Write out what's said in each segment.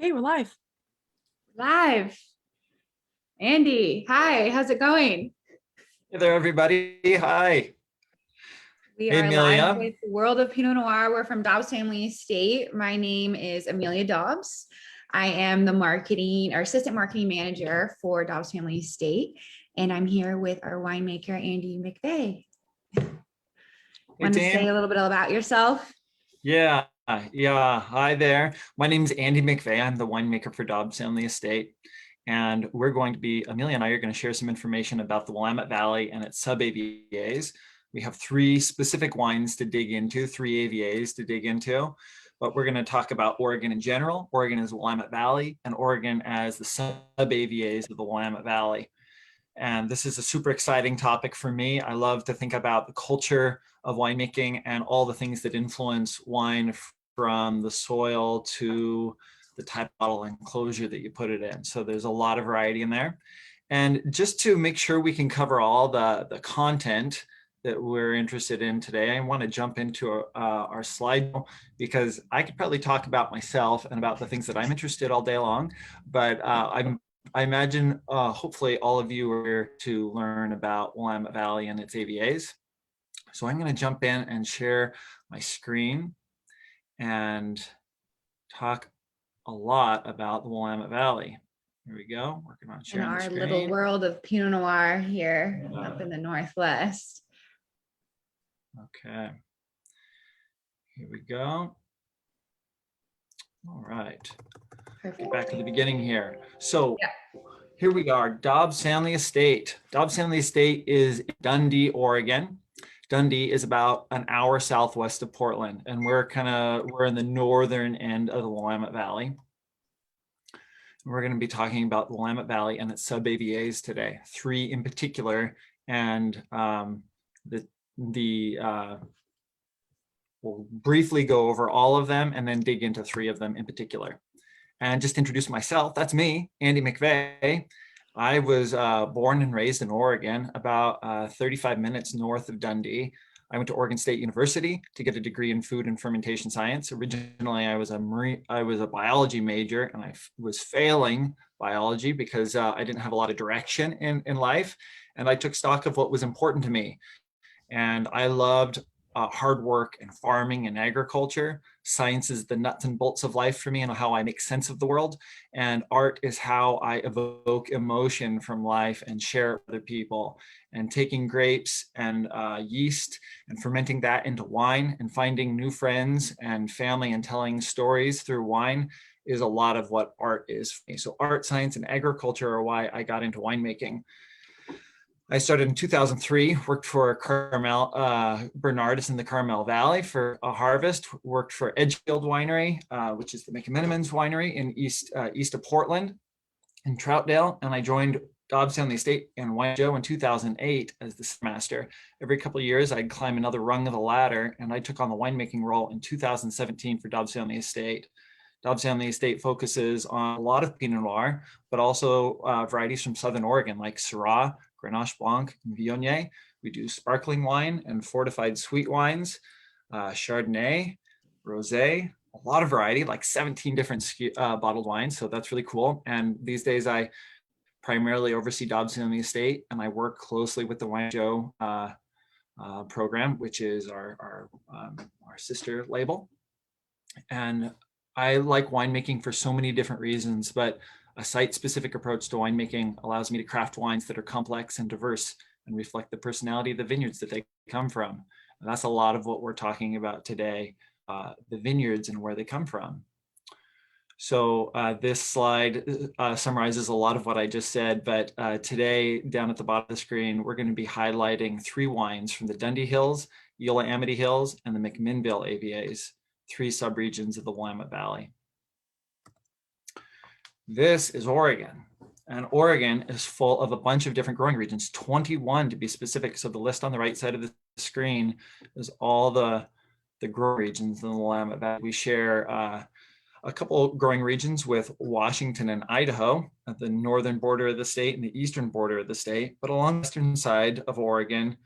Okay, we're live. Live. Andy, hi, how's it going? Hey there, everybody. Hi. We Hey, are live Amelia. with the World of Pinot Noir. We're from Dobbes Family Estate. My name is Amelia Dobbs. I am the marketing or assistant marketing manager for Dobbes Family Estate, and I'm here with our winemaker, Andy McVeigh. Hey, Want to say team. a little bit about yourself? Yeah, yeah. Hi there. My name is Andy McVeigh. I'm the winemaker for Dobbs Family Estate. And Amelia and I are going to share some information about the Willamette Valley and its sub-AVAs. We have three specific wines to dig into, three AVAs to dig into. But we're going to talk about Oregon in general, Oregon as Willamette Valley, and Oregon as the sub-AVAs of the Willamette Valley. And this is a super exciting topic for me. I love to think about the culture of winemaking and all the things that influence wine, from the soil to the type of bottle and enclosure that you put it in. So there's a lot of variety in there. And just to make sure we can cover all the content that we're interested in today, I want to jump into our slide, because I could probably talk about myself and about the things that I'm interested in all day long, but I imagine hopefully all of you are here to learn about Willamette Valley and its AVAs. So I'm going to jump in and share my screen and talk a lot about the Willamette Valley. Here we go, working on In sharing the our screen. little world of Pinot Noir here up in the Northwest. Okay, here we go. All right, Perfect. back to the beginning here. So Yeah. here we are, Dobbs Family Estate. Dobbs Family Estate is Dundee, Oregon. Dundee is about an hour southwest of Portland, and we're in the northern end of the Willamette Valley. We're going to be talking about the Willamette Valley and its sub-AVAs today, three in particular, and we'll briefly go over all of them and then dig into three of them in particular. And just introduce myself, that's me, Andy McVeigh. I was born and raised in Oregon, about 35 minutes north of Dundee. I went to Oregon State University to get a degree in food and fermentation science. Originally, I was a biology major, and I was failing biology because I didn't have a lot of direction in life. And I took stock of what was important to me. And I loved hard work and farming and agriculture. Science is the nuts and bolts of life for me and how I make sense of the world. And art is how I evoke emotion from life and share it with other people. And taking grapes and yeast and fermenting that into wine and finding new friends and family and telling stories through wine is a lot of what art is for me. So art, science, and agriculture are why I got into winemaking. I started in 2003, worked for Carmel, Bernardus in the Carmel Valley for a harvest, worked for Edgefield Winery, which is the McMenamins Winery in east of Portland in Troutdale. And I joined Dobbs Family Estate and Wine Joe in 2008 as the master. Every couple of years, I'd climb another rung of the ladder, and I took on the winemaking role in 2017 for Dobbs Family Estate. Dobbs Family Estate focuses on a lot of Pinot Noir, but also varieties from Southern Oregon like Syrah, Grenache Blanc, and Viognier. We do sparkling wine and fortified sweet wines, Chardonnay, Rosé, a lot of variety, like 17 different bottled wines. So that's really cool. And these days I primarily oversee Dobbs Family Estate, and I work closely with the Wine Joe program, which is our sister label. And I like winemaking for so many different reasons, but a site-specific approach to winemaking allows me to craft wines that are complex and diverse and reflect the personality of the vineyards that they come from. And that's a lot of what we're talking about today, the vineyards and where they come from. So this slide summarizes a lot of what I just said, but today, down at the bottom of the screen, we're going to be highlighting three wines from the Dundee Hills, Eola-Amity Hills, and the McMinnville AVAs, three subregions of the Willamette Valley. This is Oregon, and Oregon is full of a bunch of different growing regions, 21 to be specific. So the list on the right side of the screen is all the growing regions in the Willamette Valley. We share a couple growing regions with Washington and Idaho at the northern border of the state and the eastern border of the state, but along the western side of Oregon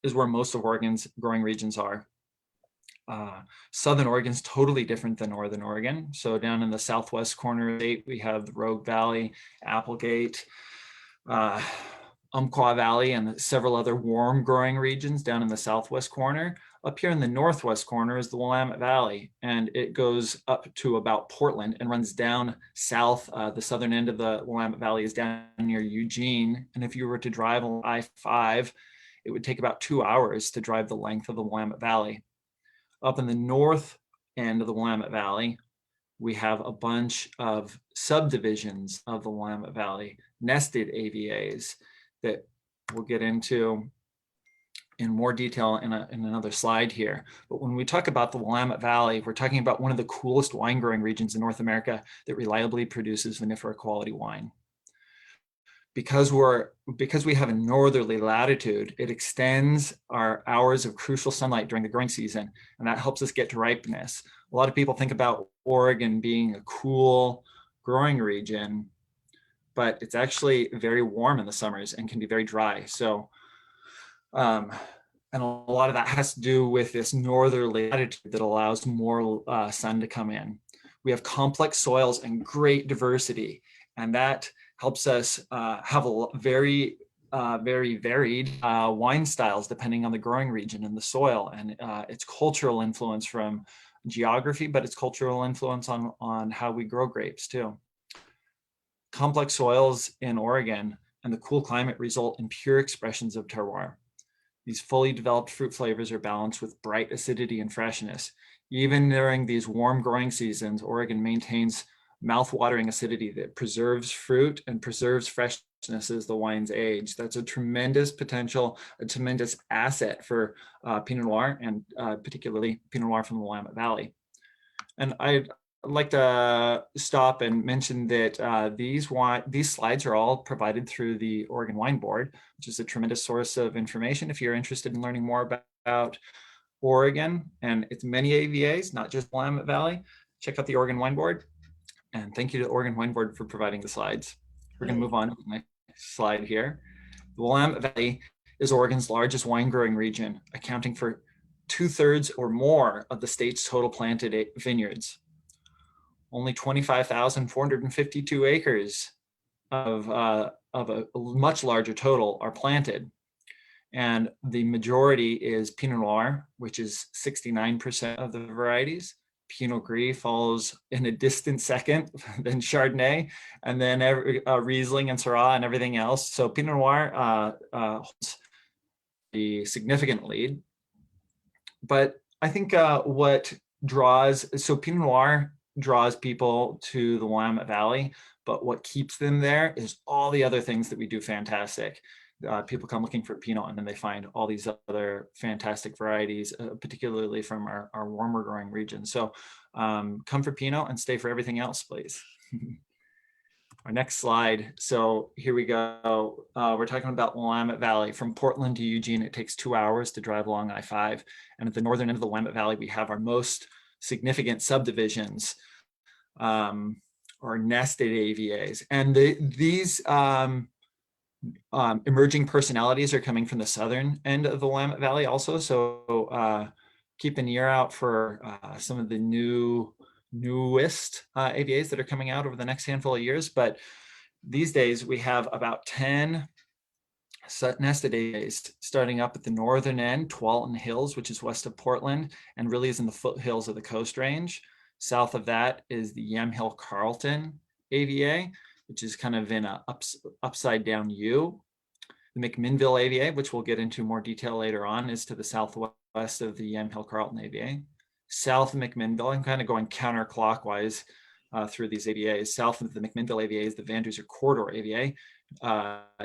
is where most of Oregon's growing regions are. Southern Oregon is totally different than Northern Oregon. So down in the southwest corner of the state, we have the Rogue Valley, Applegate, Umpqua Valley, and several other warm growing regions down in the southwest corner. Up here in the northwest corner is the Willamette Valley, and it goes up to about Portland and runs down south. The southern end of the Willamette Valley is down near Eugene. And if you were to drive on I-5, it would take about 2 hours to drive the length of the Willamette Valley. Up in the north end of the Willamette Valley, we have a bunch of subdivisions of the Willamette Valley, nested AVAs that we'll get into in more detail in another slide here. But when we talk about the Willamette Valley, we're talking about one of the coolest wine growing regions in North America that reliably produces vinifera quality wine. Because we have a northerly latitude, it extends our hours of crucial sunlight during the growing season, and that helps us get to ripeness. A lot of people think about Oregon being a cool growing region, but it's actually very warm in the summers and can be very dry. So, and a lot of that has to do with this northerly latitude that allows more sun to come in. We have complex soils and great diversity, and that helps us have a very varied wine styles depending on the growing region and the soil and its cultural influence from geography, but its cultural influence on how we grow grapes too. Complex soils in Oregon and the cool climate result in pure expressions of terroir. These fully developed fruit flavors are balanced with bright acidity and freshness. Even during these warm growing seasons, Oregon maintains mouth-watering acidity that preserves fruit and preserves freshness as the wines age. That's a tremendous potential, a tremendous asset for Pinot Noir, and particularly Pinot Noir from the Willamette Valley. And I'd like to stop and mention that these slides are all provided through the Oregon Wine Board, which is a tremendous source of information if you're interested in learning more about Oregon and its many AVAs, not just Willamette Valley. Check out the Oregon Wine Board. And thank you to the Oregon Wine Board for providing the slides. We're going to move on to my slide here. The Willamette Valley is Oregon's largest wine growing region, accounting for 2/3 or more of the state's total planted vineyards. Only 25,452 acres of a much larger total are planted. And the majority is Pinot Noir, which is 69% of the varieties. Pinot Gris follows in a distant second, then Chardonnay, and then Riesling and Syrah and everything else. So Pinot Noir holds a significant lead. But I think Pinot Noir draws people to the Willamette Valley, but what keeps them there is all the other things that we do fantastic. People come looking for Pinot and then they find all these other fantastic varieties, particularly from our warmer growing regions. So come for Pinot and stay for everything else, please. Our next slide. So here we go. We're talking about Willamette Valley. From Portland to Eugene, it takes 2 hours to drive along I-5. And at the northern end of the Willamette Valley, we have our most significant subdivisions or nested AVAs. And these emerging personalities are coming from the southern end of the Willamette Valley also. So keep an ear out for some of the newest AVAs that are coming out over the next handful of years. But these days we have about 10 nested AVAs starting up at the northern end, Tualatin Hills, which is west of Portland and really is in the foothills of the Coast Range. South of that is the Yamhill Carlton AVA, which is kind of in a upside down U. The McMinnville AVA, which we'll get into more detail later on, is to the southwest of the Yamhill Carlton AVA. South of McMinnville, I'm kind of going counterclockwise through these AVAs. South of the McMinnville AVA is the Van Duzer Corridor AVA,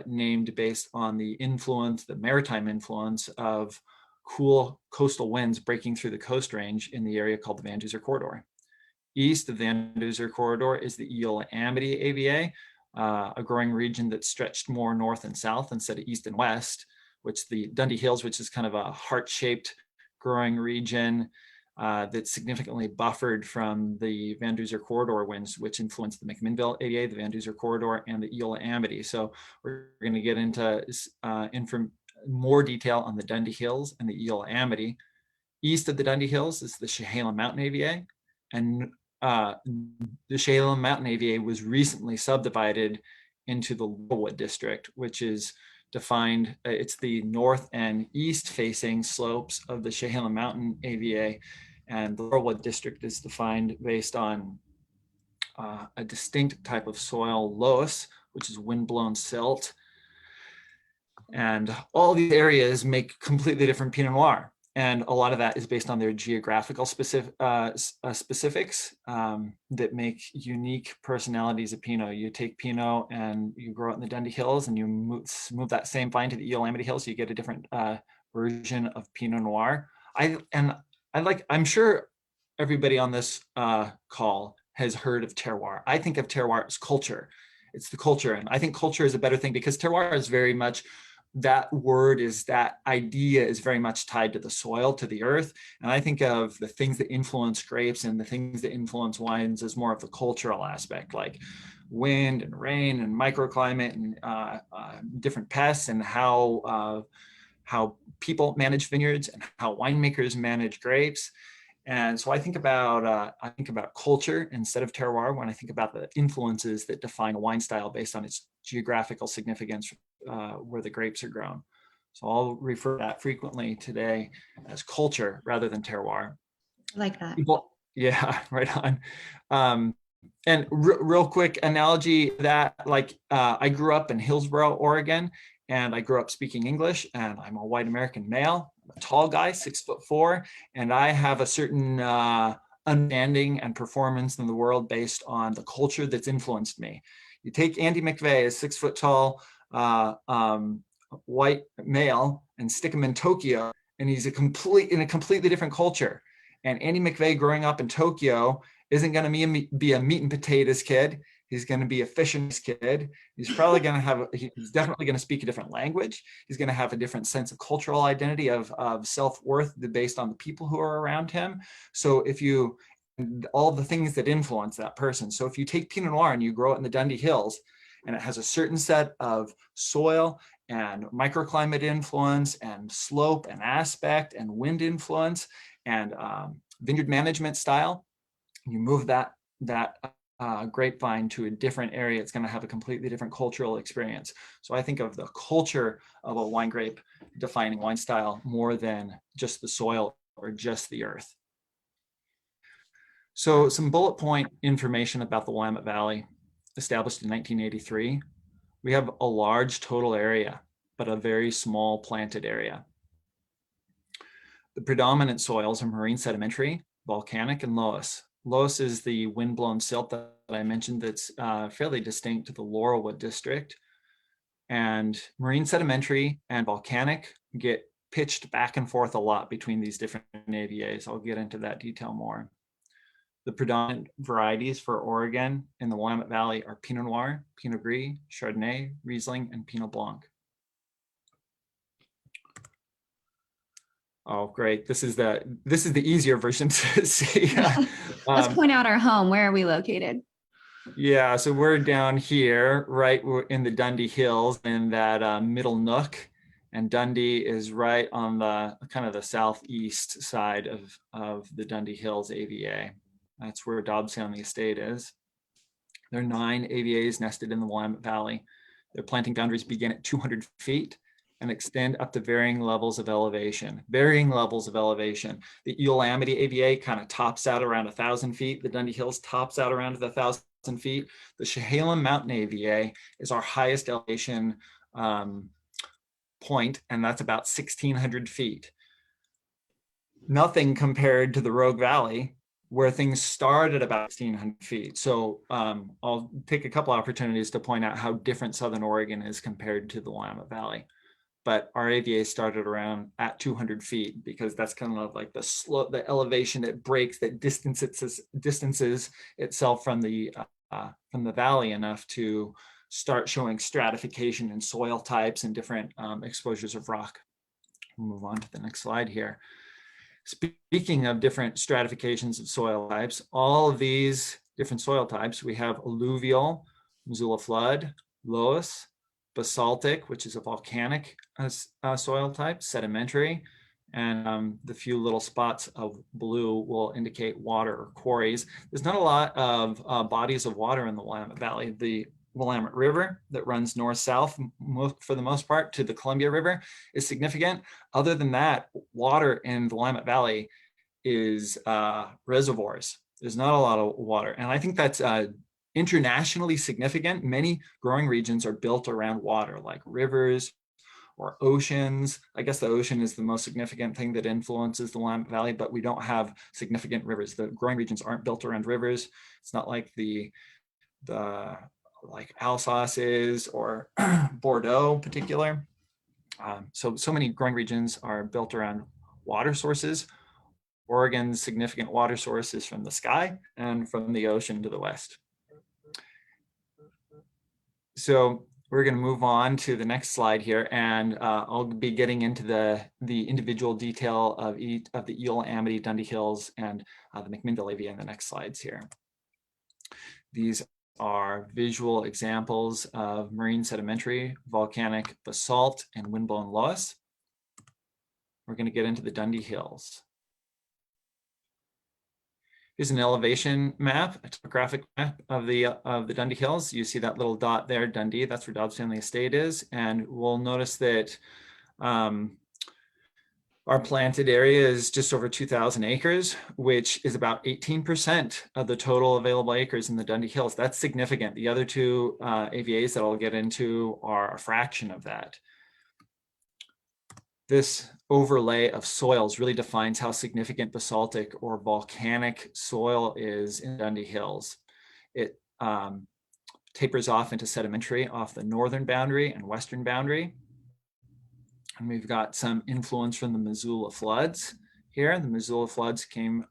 named based on the maritime influence of cool coastal winds breaking through the Coast Range in the area called the Van Duzer Corridor. East of the Van Duzer Corridor is the Eola-Amity AVA, a growing region that stretched more north and south instead of east and west, which the Dundee Hills, which is kind of a heart-shaped growing region that's significantly buffered from the Van Duzer Corridor winds, which influenced the McMinnville AVA, the Van Duzer Corridor, and the Eola-Amity. So we're going to get into more detail on the Dundee Hills and the Eola-Amity. east of the Dundee Hills is the Chehalem Mountain AVA, and the Chehalem Mountain AVA was recently subdivided into the Laurelwood District, which is defined, it's the north and east facing slopes of the Chehalem Mountain AVA, and the Laurelwood District is defined based on a distinct type of soil, loess, which is windblown silt. And all these areas make completely different Pinot Noir. And a lot of that is based on their geographical specifics that make unique personalities of Pinot. You take Pinot and you grow it in the Dundee Hills, and you move that same vine to the Eolamity Hills, so you get a different version of Pinot Noir. I'm sure everybody on this call has heard of terroir. I think of terroir as culture. It's the culture, and I think culture is a better thing because terroir is very much, that word is, that idea is very much tied to the soil, to the earth. And I think of the things that influence grapes and the things that influence wines as more of the cultural aspect, like wind and rain and microclimate and different pests, and how people manage vineyards and how winemakers manage grapes. And so I think about culture instead of terroir when I think about the influences that define a wine style based on its geographical significance where the grapes are grown. So I'll refer to that frequently today as culture rather than terroir. I like that. Yeah, right on. And real quick analogy that, like, I grew up in Hillsboro, Oregon, and I grew up speaking English, and I'm a white American male, a tall guy, 6'4", and I have a certain understanding and performance in the world based on the culture that's influenced me. You take Andy McVeigh, a 6 foot tall white male, and stick him in Tokyo, and he's in a completely different culture. And Andy McVeigh growing up in Tokyo isn't going to be a meat and potatoes kid. He's going to be a fishing kid. He's probably going to he's definitely going to speak a different language. He's going to have a different sense of cultural identity, of self-worth based on the people who are around him. So all the things that influence that person. So if you take Pinot Noir and you grow it in the Dundee Hills, and it has a certain set of soil and microclimate influence and slope and aspect and wind influence and vineyard management style, you move that grapevine to a different area, it's going to have a completely different cultural experience. So I think of the culture of a wine grape defining wine style more than just the soil or just the earth. So some bullet point information about the Willamette Valley. Established in 1983, we have a large total area, but a very small planted area. The predominant soils are marine sedimentary, volcanic, and loess. Loess is the windblown silt that I mentioned that's fairly distinct to the Laurelwood District. And marine sedimentary and volcanic get pitched back and forth a lot between these different AVAs. I'll get into that detail more. The predominant varieties for Oregon in the Willamette Valley are Pinot Noir, Pinot Gris, Chardonnay, Riesling, and Pinot Blanc. Oh, great. This is the easier version to see. Let's point out our home. Where are we located? Yeah, so we're down here, right? We're in the Dundee Hills in that middle nook, and Dundee is right on the kind of the southeast side of the Dundee Hills AVA. That's where Dobbes Family Estate is. There are 9 AVAs nested in the Willamette Valley. Their planting boundaries begin at 200 feet and extend up to varying levels of elevation. Varying levels of elevation. The Eolamity AVA kind of tops out around 1,000 feet. The Dundee Hills tops out around 1,000 feet. The Chehalem Mountain AVA is our highest elevation point, and that's about 1,600 feet. Nothing compared to the Rogue Valley, where things start at about 1,600 feet. So I'll take a couple opportunities to point out how different Southern Oregon is compared to the Willamette Valley. But our AVA started around at 200 feet because that's kind of like the elevation that breaks, that distances itself from the valley enough to start showing stratification in soil types and different exposures of rock. We'll move on to the next slide here. Speaking of different stratifications of soil types, all of these different soil types, we have alluvial, Missoula flood, loess, basaltic, which is a volcanic soil type, sedimentary, And the few little spots of blue will indicate water or quarries. There's not a lot of bodies of water in the Willamette Valley. The Willamette River that runs north-south for the most part to the Columbia River is significant. Other than that, water in the Willamette Valley is reservoirs. There's not a lot of water. And I think that's internationally significant. Many growing regions are built around water, like rivers or oceans. I guess the ocean is the most significant thing that influences the Willamette Valley, but we don't have significant rivers. The growing regions aren't built around rivers. It's not like the like Alsace is or Bordeaux in particular. So many growing regions are built around water sources. Oregon's significant water source is from the sky and from the ocean to the west. So we're going to move on to the next slide here, and I'll be getting into the individual detail of each of the Eel, Amity, Dundee Hills, and the McMinnville AVA in the next slides here. These are visual examples of marine sedimentary, volcanic basalt, and windblown loess. We're going to get into the Dundee Hills. Here's an elevation map, a topographic map of the Dundee Hills. You see that little dot there, Dundee, that's where Dobbes Family Estate is. And we'll notice that our planted area is just over 2,000 acres, which is about 18% of the total available acres in the Dundee Hills. That's significant. The other two AVAs that I'll get into are a fraction of that. This overlay of soils really defines how significant basaltic or volcanic soil is in Dundee Hills. It tapers off into sedimentary off the northern boundary and western boundary. And we've got some influence from the Missoula floods here. The Missoula floods came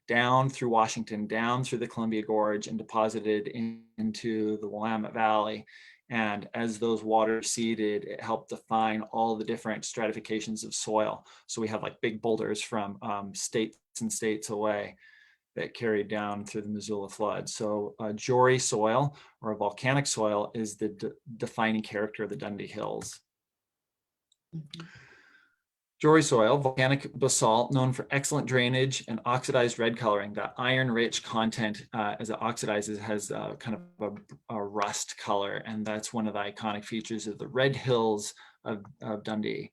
down through Washington, down through the Columbia Gorge, and deposited into the Willamette Valley. And as those waters seeded, it helped define all the different stratifications of soil. So we have like big boulders from states and states away that carried down through the Missoula flood. So Jory soil, or a volcanic soil, is the defining character of the Dundee Hills. Mm-hmm. Jory soil, volcanic basalt, known for excellent drainage and oxidized red coloring. That iron-rich content, as it oxidizes, has kind of a rust color, and that's one of the iconic features of the red hills of Dundee.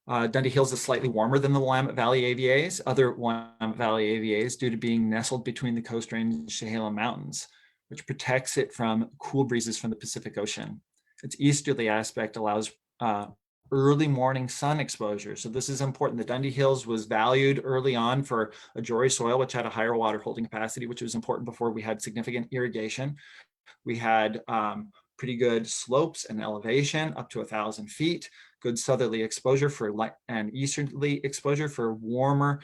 Dundee Hills is slightly warmer than the Willamette Valley AVAs, other Willamette Valley AVAs, due to being nestled between the Coast Range Chehalem Mountains, which protects it from cool breezes from the Pacific Ocean. Its easterly aspect allows early morning sun exposure. So this is important. The Dundee Hills was valued early on for a Jory soil, which had a higher water holding capacity, which was important before we had significant irrigation. We had pretty good slopes and elevation up to 1,000 feet, good southerly exposure for light and easterly exposure for warmer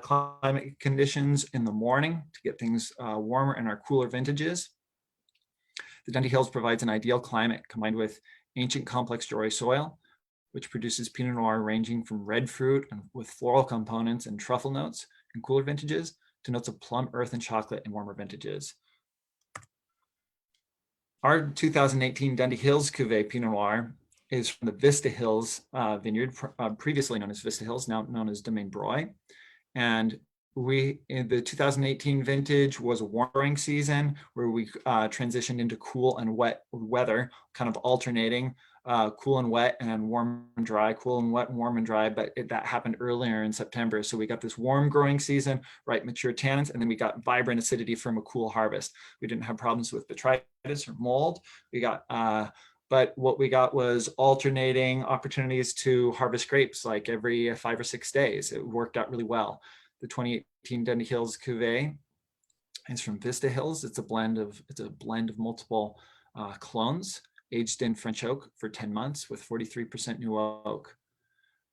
climate conditions in the morning to get things warmer in our cooler vintages. The Dundee Hills provides an ideal climate combined with ancient complex Jory soil, which produces Pinot Noir ranging from red fruit and with floral components and truffle notes in cooler vintages to notes of plum, earth, and chocolate in warmer vintages. Our 2018 Dundee Hills Cuvée Pinot Noir is from the Vista Hills vineyard, previously known as Vista Hills, now known as Domaine Broye. And in the 2018 vintage was a warm growing season where we transitioned into cool and wet weather, kind of alternating cool and wet and warm and dry, cool and wet and warm and dry, but that happened earlier in September. So we got this warm growing season, right, mature tannins, and then we got vibrant acidity from a cool harvest. We didn't have problems with botrytis or mold. We got, but what we got was alternating opportunities to harvest grapes like every 5 or 6 days. It worked out really well. The 2018 Dundee Hills Cuvée is from Vista Hills. It's a blend of multiple clones, aged in French oak for 10 months with 43% new oak.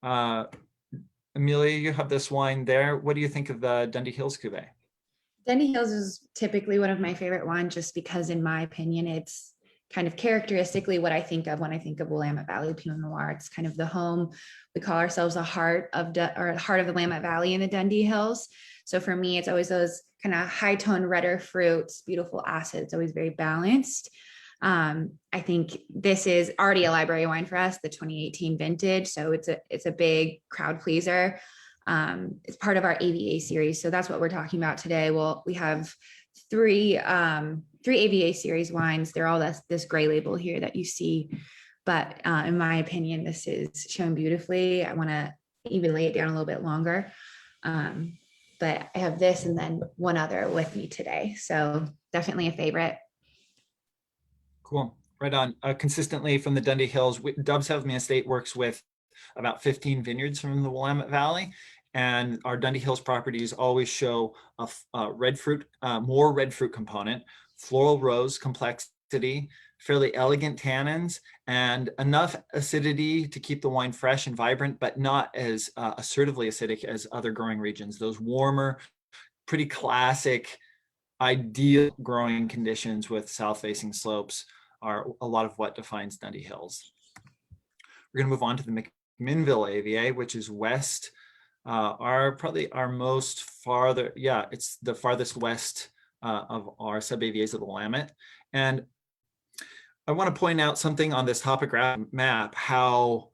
Amelia, you have this wine there. What do you think of the Dundee Hills Cuvée? Dundee Hills is typically one of my favorite wines just because, in my opinion, it's kind of characteristically what I think of when I think of Willamette Valley Pinot Noir. It's kind of the home. We call ourselves the heart of the Willamette Valley in the Dundee Hills. So for me, it's always those kind of high tone, redder fruits, beautiful acids, always very balanced. I think this is already a library wine for us, the 2018 vintage. So it's a big crowd pleaser. It's part of our AVA series. So that's what we're talking about today. Well, we have three AVA series wines. They're all this gray label here that you see. But in my opinion, this is shown beautifully. I want to even lay it down a little bit longer. But I have this and then one other with me today. So definitely a favorite. Cool. Right on. Consistently from the Dundee Hills, Dobbes Healthman Estate works with about 15 vineyards from the Willamette Valley. And our Dundee Hills properties always show a red fruit, more red fruit component, floral rose complexity, fairly elegant tannins, and enough acidity to keep the wine fresh and vibrant, but not as assertively acidic as other growing regions. Those warmer, pretty classic, ideal growing conditions with south-facing slopes are a lot of what defines Dundee Hills. We're going to move on to the McMinnville AVA, which is west. Probably our most farther, it's the farthest west of our sub-AVAs of the Willamette. And I want to point out something on this topographic map, how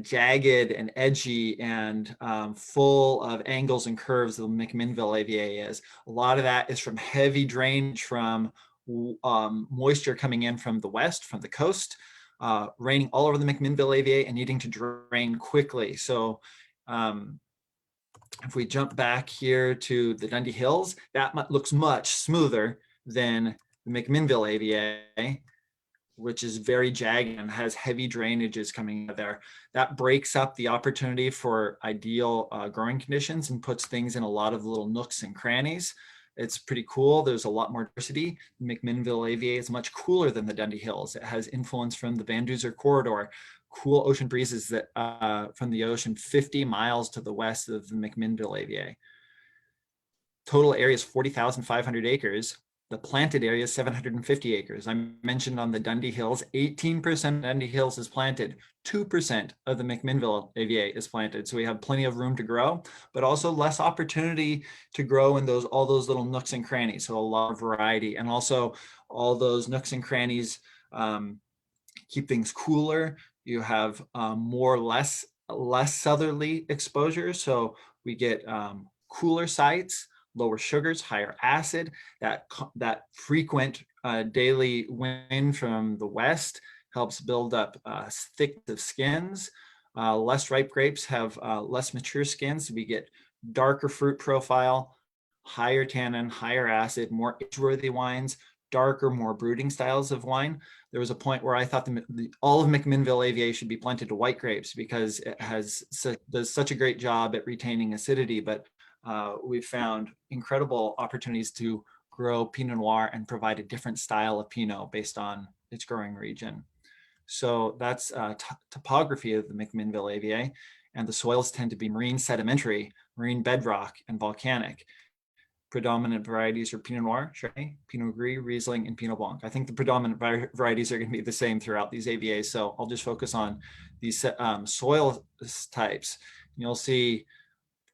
jagged and edgy and full of angles and curves the McMinnville AVA is. A lot of that is from heavy drainage from moisture coming in from the west, from the coast, raining all over the McMinnville AVA and needing to drain quickly. So if we jump back here to the Dundee Hills, that looks much smoother than the McMinnville AVA, which is very jagged and has heavy drainages coming out there. That breaks up the opportunity for ideal growing conditions and puts things in a lot of little nooks and crannies. It's pretty cool. There's a lot more diversity. The McMinnville AVA is much cooler than the Dundee Hills. It has influence from the Van Duzer corridor, cool ocean breezes that from the ocean 50 miles to the west of the McMinnville AVA. Total area is 40,500 acres. The planted area is 750 acres. I mentioned on the Dundee Hills, 18% of Dundee Hills is planted. 2% of the McMinnville AVA is planted. So we have plenty of room to grow, but also less opportunity to grow in all those little nooks and crannies. So a lot of variety, and also all those nooks and crannies keep things cooler. You have less southerly exposure. So we get cooler sites, lower sugars, higher acid. That frequent daily wind from the west helps build up thick skins. Less ripe grapes have less mature skins. So we get darker fruit profile, higher tannin, higher acid, more age-worthy wines, darker, more brooding styles of wine. There was a point where I thought all of McMinnville AVA should be planted to white grapes because it does such a great job at retaining acidity, but we've found incredible opportunities to grow Pinot Noir and provide a different style of Pinot based on its growing region. So that's topography of the McMinnville AVA, and the soils tend to be marine sedimentary, marine bedrock, and volcanic. Predominant varieties are Pinot Noir, Chardonnay, Pinot Gris, Riesling, and Pinot Blanc. I think the predominant varieties are going to be the same throughout these AVAs, so I'll just focus on these soil types. You'll see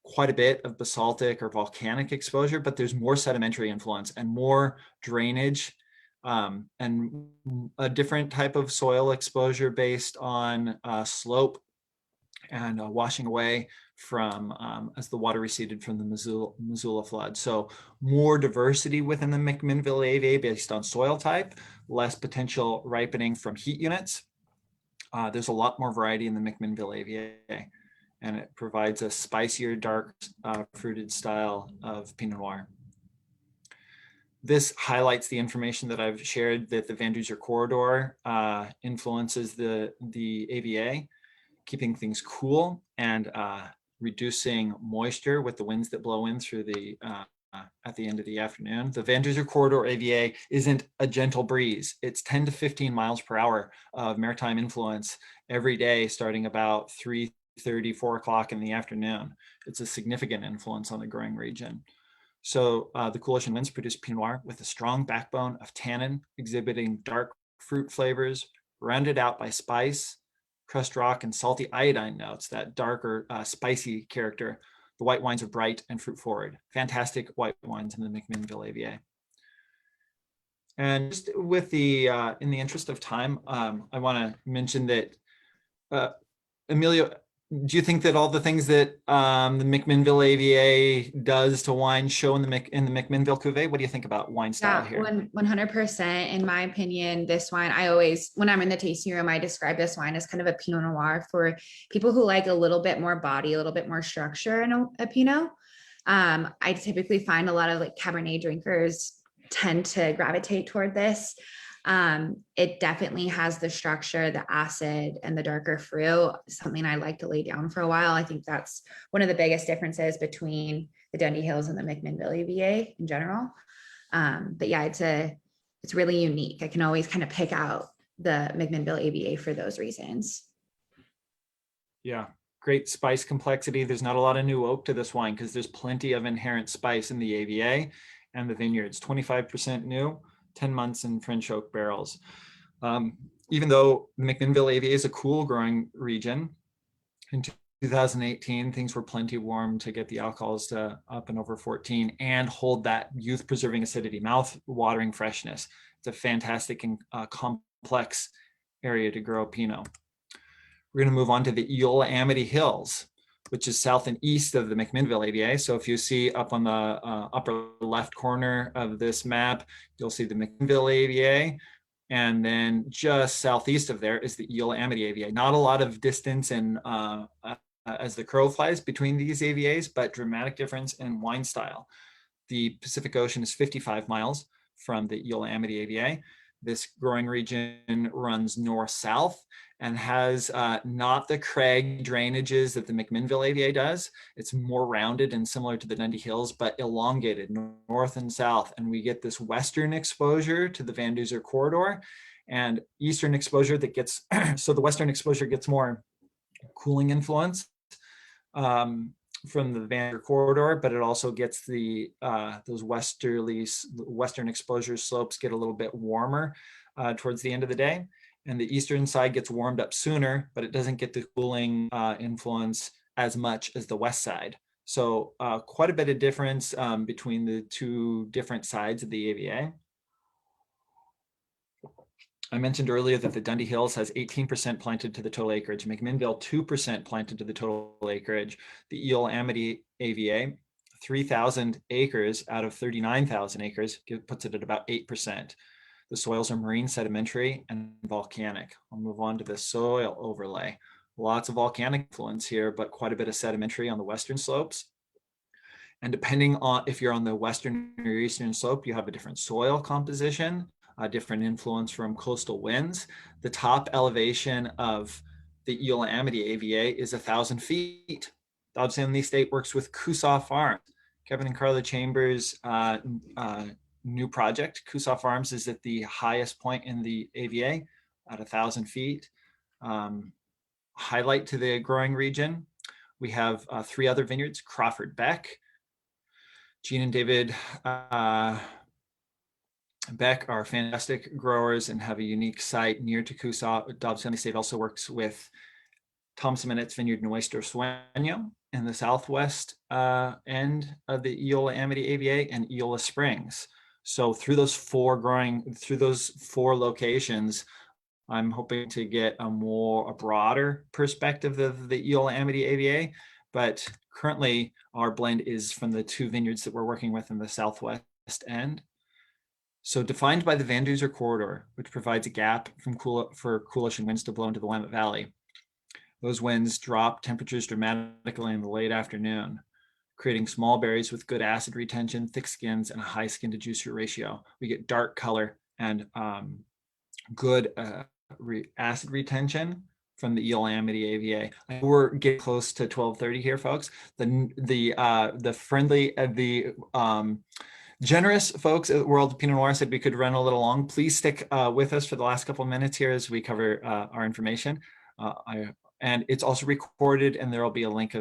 quite a bit of basaltic or volcanic exposure, but there's more sedimentary influence and more drainage and a different type of soil exposure based on slope and washing away from as the water receded from the Missoula flood. So more diversity within the McMinnville AVA based on soil type, less potential ripening from heat units. There's a lot more variety in the McMinnville AVA, and it provides a spicier, dark, fruited style of Pinot Noir. This highlights the information that I've shared that the Van Duzer corridor influences the AVA, keeping things cool and reducing moisture with the winds that blow in through at the end of the afternoon. The Van Duzer corridor AVA isn't a gentle breeze. It's 10 to 15 miles per hour of maritime influence every day, starting about 3:30, 4 o'clock in the afternoon. It's a significant influence on the growing region. So the coalition winds produce Pinot Noir with a strong backbone of tannin, exhibiting dark fruit flavors, rounded out by spice, crushed rock, and salty iodine notes, that darker, spicy character. The white wines are bright and fruit forward. Fantastic white wines in the McMinnville AVA. And just with the, in the interest of time, I want to mention that, Amelia, do you think that all the things that the McMinnville AVA does to wine show in the McMinnville Cuvée? What do you think about wine style Yeah, here? 100%. In my opinion, this wine, I always, when I'm in the tasting room, I describe this wine as kind of a Pinot Noir for people who like a little bit more body, a little bit more structure in a Pinot. I typically find a lot of like Cabernet drinkers tend to gravitate toward this. It definitely has the structure, the acid, and the darker fruit, something I like to lay down for a while. I think that's one of the biggest differences between the Dundee Hills and the McMinnville AVA in general. But yeah, it's really unique. I can always kind of pick out the McMinnville AVA for those reasons. Yeah, great spice complexity. There's not a lot of new oak to this wine because there's plenty of inherent spice in the AVA and the vineyards. 25% new, 10 months in French oak barrels. Even though the McMinnville AVA is a cool growing region, in 2018, things were plenty warm to get the alcohols to up and over 14 and hold that youth preserving acidity, mouth watering freshness. It's a fantastic and complex area to grow Pinot. We're going to move on to the Eola Amity Hills, which is south and east of the McMinnville AVA. So if you see up on the upper left corner of this map, you'll see the McMinnville AVA. And then just southeast of there is the Eola Amity AVA. Not a lot of distance and as the crow flies between these AVAs, but dramatic difference in wine style. The Pacific Ocean is 55 miles from the Eola Amity AVA. This growing region runs north-south and has not the crag drainages that the McMinnville AVA does. It's more rounded and similar to the Dundee Hills, but elongated north and south. And we get this western exposure to the Van Duzer corridor and eastern exposure that gets, so the western exposure gets more cooling influence from the Van Duzer corridor, but it also gets the those western exposure slopes get a little bit warmer towards the end of the day. And the eastern side gets warmed up sooner, but it doesn't get the cooling influence as much as the west side. So quite a bit of difference between the two different sides of the AVA. I mentioned earlier that the Dundee Hills has 18% planted to the total acreage, McMinnville 2% planted to the total acreage, the Eola Amity AVA 3,000 acres out of 39,000 acres puts it at about 8%. The soils are marine, sedimentary, and volcanic. I'll move on to the soil overlay. Lots of volcanic influence here, but quite a bit of sedimentary on the western slopes. And depending on if you're on the western or eastern slope, you have a different soil composition, a different influence from coastal winds. The top elevation of the Eola Amity AVA is 1,000 feet. Dobbes Family Estate works with Coosaw Farms. Kevin and Carla Chambers' new project. Coosaw Farms is at the highest point in the AVA at 1,000 feet. Highlight to the growing region, we have 3 other vineyards, Crawford Beck. Gene and David Beck are fantastic growers and have a unique site near to Coosaw. Dobbes Family Estate also works with Thompson Minette's Vineyard in Oyster Sueño in the southwest end of the Eola Amity AVA and Eola Springs. So through those 4 locations, I'm hoping to get a broader perspective of the Eola Amity AVA. But currently, our blend is from the 2 vineyards that we're working with in the southwest end. So defined by the Van Duzer corridor, which provides a gap for cool ocean winds to blow into the Willamette Valley. Those winds drop temperatures dramatically in the late afternoon, creating small berries with good acid retention, thick skins, and a high skin to juice ratio. We get dark color and good acid retention from the Eola Amity AVA. We're getting close to 12:30 here, folks. The friendly, generous folks at World Pinot Noir said we could run a little long. Please stick with us for the last couple of minutes here as we cover our information. And it's also recorded, and there will be a link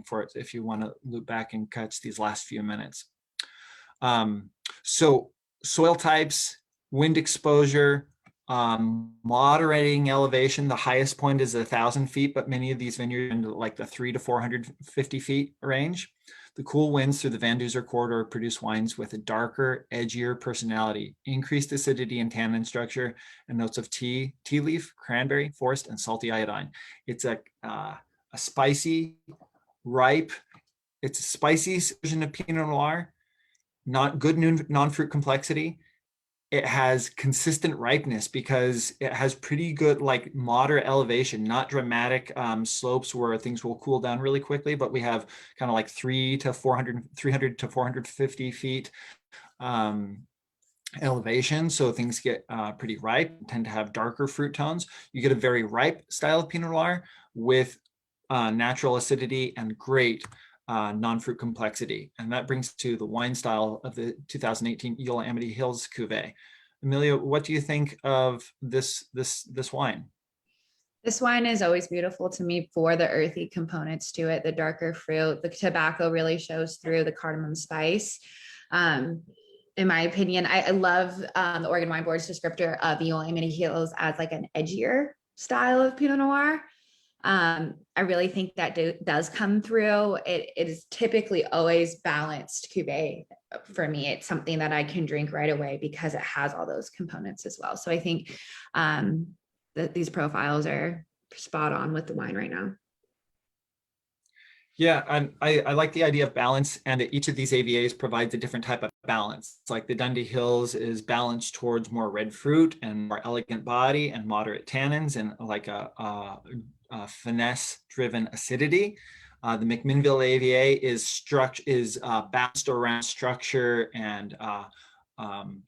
for it if you want to loop back and catch these last few minutes. So soil types, wind exposure, moderating elevation. The highest point is 1,000 feet, but many of these vineyards are in like the 300 to 450 feet range. The cool winds through the Van Duzer corridor produce wines with a darker, edgier personality, increased acidity and tannin structure, and notes of tea leaf, cranberry, forest, and salty iodine. It's a spicy, ripe, it's a spicy version of Pinot Noir, not good non-fruit complexity. It has consistent ripeness because it has pretty good, like, moderate elevation, not dramatic slopes where things will cool down really quickly, but we have kind of like 300 to 450 feet elevation. So things get pretty ripe, tend to have darker fruit tones. You get a very ripe style of Pinot Noir with natural acidity and great non-fruit complexity. And that brings to the wine style of the 2018 Yosemite Hills Cuvée. Amelia, what do you think of this wine? This wine is always beautiful to me for the earthy components to it, the darker fruit. The tobacco really shows through, the cardamom spice. In my opinion, I love the Oregon Wine Board's descriptor of the Yosemite Hills as like an edgier style of Pinot Noir. I really think that does come through. It is typically always balanced cuvee for me. It's something that I can drink right away because it has all those components as well. So I think that these profiles are spot on with the wine right now. Yeah, I like the idea of balance, and that each of these AVAs provides a different type of balance. It's like the Dundee Hills is balanced towards more red fruit and more elegant body and moderate tannins and like a finesse-driven acidity. The McMinnville AVA is balanced around structure and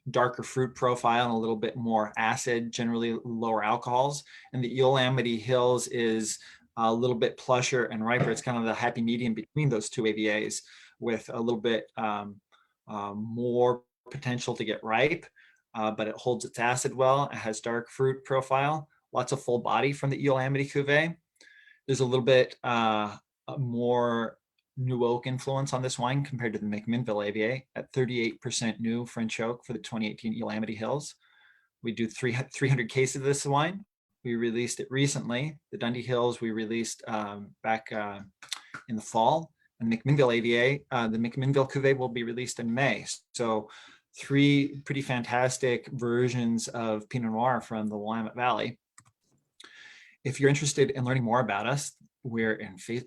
darker fruit profile and a little bit more acid, generally lower alcohols. And the Yosemite Hills is a little bit plusher and riper. It's kind of the happy medium between those two AVAs, with a little bit more potential to get ripe, but it holds its acid well. It has dark fruit profile, lots of full body from the Yosemite Cuvée. There's a little bit more new oak influence on this wine compared to the McMinnville AVA at 38% new French oak for the 2018 Yosemite Hills. We do 300 cases of this wine. We released it recently. The Dundee Hills we released back in the fall. And McMinnville AVA, the McMinnville Cuvée will be released in May. So 3 pretty fantastic versions of Pinot Noir from the Willamette Valley. If you're interested in learning more about us, we're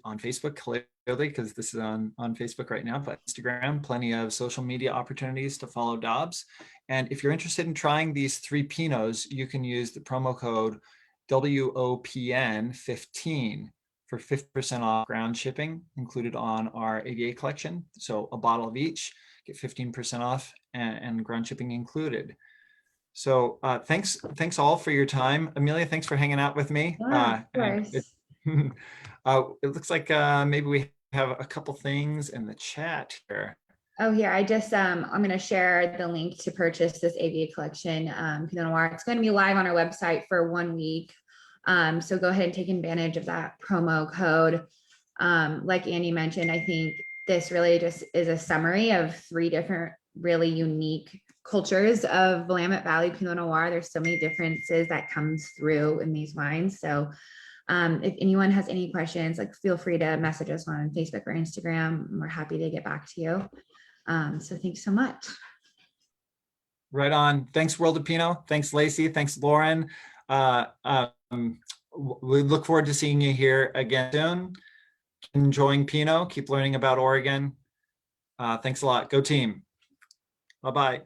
on Facebook, clearly, because this is on Facebook right now, but Instagram, plenty of social media opportunities to follow Dobbes. And if you're interested in trying these 3 Pinots, you can use the promo code WOPN15 for 50% off ground shipping included on our AVA collection. So a bottle of each, get 15% off and ground shipping included. So thanks all for your time. Amelia, thanks for hanging out with me. Yeah, of course. It looks like maybe we have a couple things in the chat here. Oh, here, I just, I'm going to share the link to purchase this AVA collection, Pinot Noir. It's going to be live on our website for 1 week. So go ahead and take advantage of that promo code. Like Andy mentioned, I think this really just is a summary of 3 different really unique cultures of Willamette Valley Pinot Noir. There's so many differences that comes through in these wines. So if anyone has any questions, like, feel free to message us on Facebook or Instagram. We're happy to get back to you. So thanks so much. Right on. Thanks, World of Pinot. Thanks, Lacey. Thanks, Lauren. We look forward to seeing you here again soon. Enjoying Pinot. Keep learning about Oregon. Thanks a lot. Go team. Bye-bye.